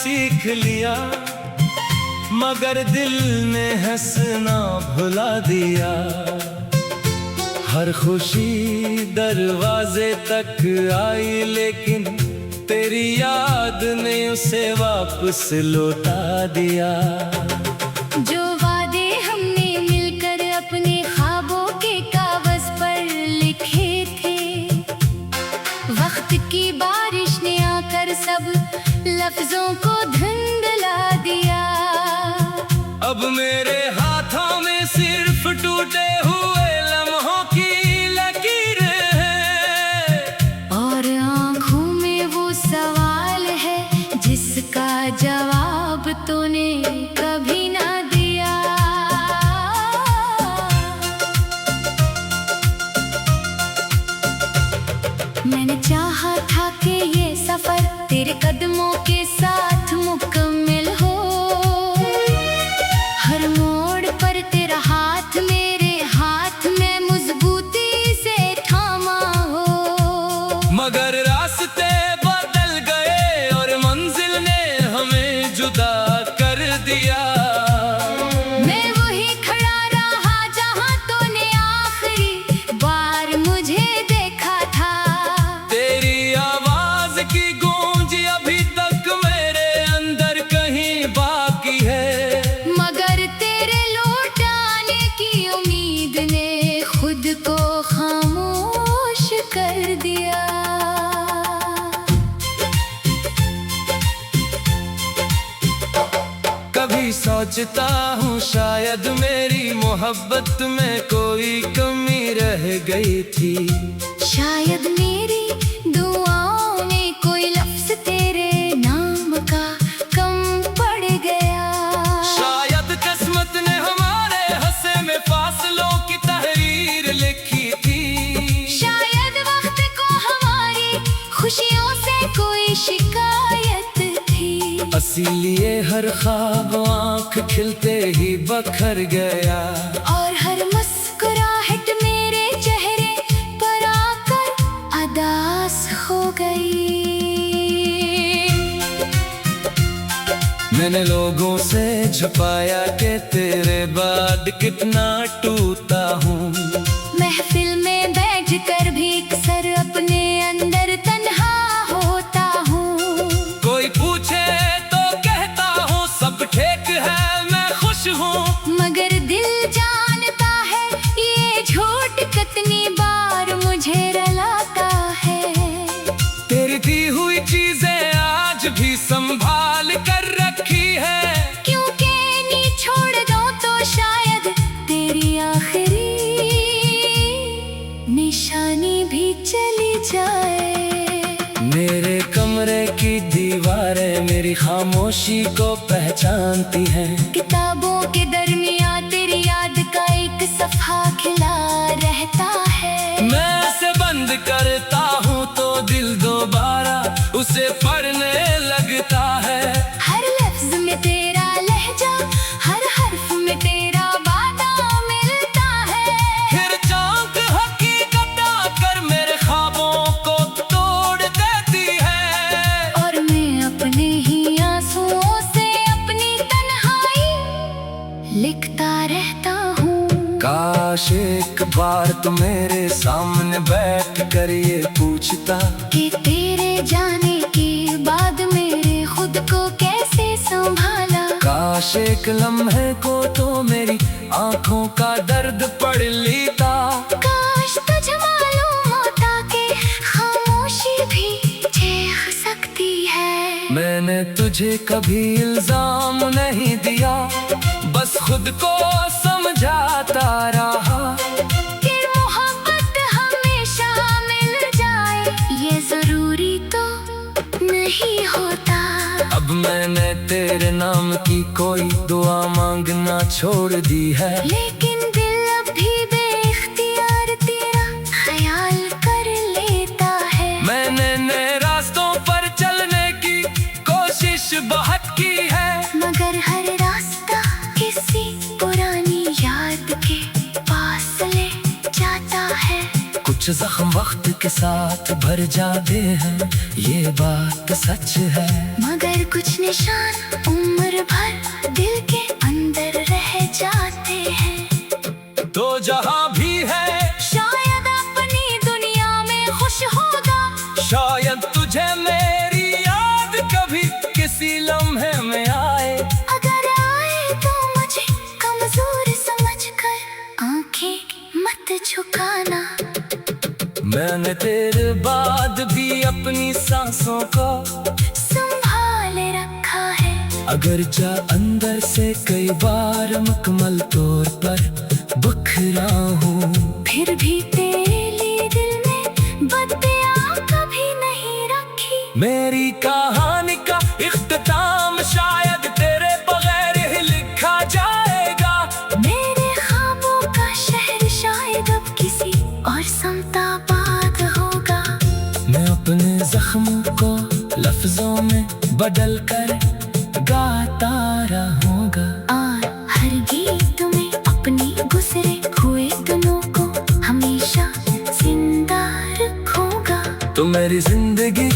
सीख लिया, मगर दिल ने हंसना भुला दिया। हर खुशी दरवाजे तक आई, लेकिन तेरी याद ने उसे वापस लौटा दिया। जो वादे हमने मिलकर अपने ख्वाबों के कागज पर लिखे थे, वक्त की बारिश ने आकर सब लफ्जों को धुंधला दिया। अब मेरे हाथों में सिर्फ टूटे हुए लम्हों की लकीरें हैं, और आँखों में वो सवाल है जिसका जवाब तूने कभी ना दिया। मैंने चाहा था कि ये सफर तेरे कदमों के साथ मुकम्मल हो, हर मोड़ पर तेरा हाथ मेरे हाथ में मजबूती से थामा हो। मगर रास्ते बदल गए और मंजिल ने हमें जुदा कर दिया। मैं वही खड़ा रहा जहाँ तूने आखिरी बार मुझे देखा था। तेरी आवाज की गूंज अभी तक मेरे अंदर कहीं बाकी है, मगर तेरे लौट आने की उम्मीद ने खुद को खामोश कर दिया। कभी सोचता हूँ शायद मेरी मोहब्बत में कोई कमी रह गई थी। शायद मेरी दुआओं में कोई लफ्ज तेरे नाम का कम पड़ गया। शायद किस्मत ने हमारे हंसे में फासलों की तहरीर लिखी थी। शायद वक्त को हमारी खुशियों से कोई शिकायत थी। इसीलिए हर ख्वाब आँख खिलते ही बखर गया, और हर मुस्कुराहट मेरे चेहरे पर आकर अदास हो गई। मैंने लोगों से छुपाया कि तेरे बाद कितना टूटा हूँ। महफिल में बैठ कर भी अक्सर अपने अंदर तन्हा होता हूँ। कोई पूछे तो कहता हूँ सब ठीक है, मैं खुश हूँ। मगर दिल जानता है ये झूठ कितनी बार मुझे रुलाता है। तेरी दी हुई चीजें आज भी संभाल कर रखी है, क्योंकि नहीं छोड़ दो तो शायद तेरी आखिरी निशानी भी चली जाए। मेरे कमरे की दीवारें मेरी खामोशी को पहचानती हैं। किताबों के दरमियान तेरी याद का एक सफ़ा खिला रहता है। मैं उसे बंद करता हूँ तो दिल दोबारा उसे पढ़ने लगता है। हर लफ्ज में तेरा लहजा, हर हर्फ में तेरा वादा मिलता है। फिर चाँद हकीकत आकर मेरे ख्वाबों को तोड़ देती है, और मैं अपने ही आंसुओं से अपनी तन्हाई लिखता रहता हूँ। काश एक बार तो मेरे सामने बैठ कर ये पूछता कि तेरे जाने के बाद मेरे खुद को कैसे संभाला। काश एक लम्हे को तो मेरी आंखों का दर्द पढ़ लेता। काश तुझे मालूम होता कि खामोशी भी चीख सकती है। मैंने तुझे कभी इल्जाम नहीं दिया, बस खुद को समझाता रहा। कि मोहब्बत हमेशा मिल जाए ये जरूरी तो नहीं होता। अब मैंने तेरे नाम की कोई दुआ मांगना छोड़ दी है, लेकिन दिल अभी बेइख्तियार तेरा ख्याल कर लेता है। मैंने नए रास्तों पर चलने की कोशिश बहुत की है, मगर हर रास्ता किसी पुरानी याद के पास ले जाता है। कुछ कुछ जख्म वक्त के साथ भर जाते हैं, ये बात सच है। मगर कुछ निशान उम्र भर दिल के अंदर रह जाते हैं। तो जहाँ भी है शायद अपनी दुनिया में खुश होगा, शायद तुझे मेरी याद कभी किसी लम्हे में आए। अगर आए तो मुझे कमजोर समझकर आंखें मत झुकाना। मैंने तेरे बाद भी अपनी सांसों को संभाल रखा है। अगर जा अंदर से कई बार मुकम्मल तौर पर बखरा हूँ, फिर भी तेरे दिल में बत्तियां कभी नहीं रखी। मेरी कहानी का इख्तिताम शायद तेरे बगैर ही लिखा जाएगा। मेरे ख्वाबों का शहर शायद अब किसी और समताबाद होगा। मैं अपने जख्म को लफ्जों में बदल कर गाता रहूंगा, और हर गीत में अपने गुजरे हुए दिनों को हमेशा जिंदा रखूंगा। तो मेरी जिंदगी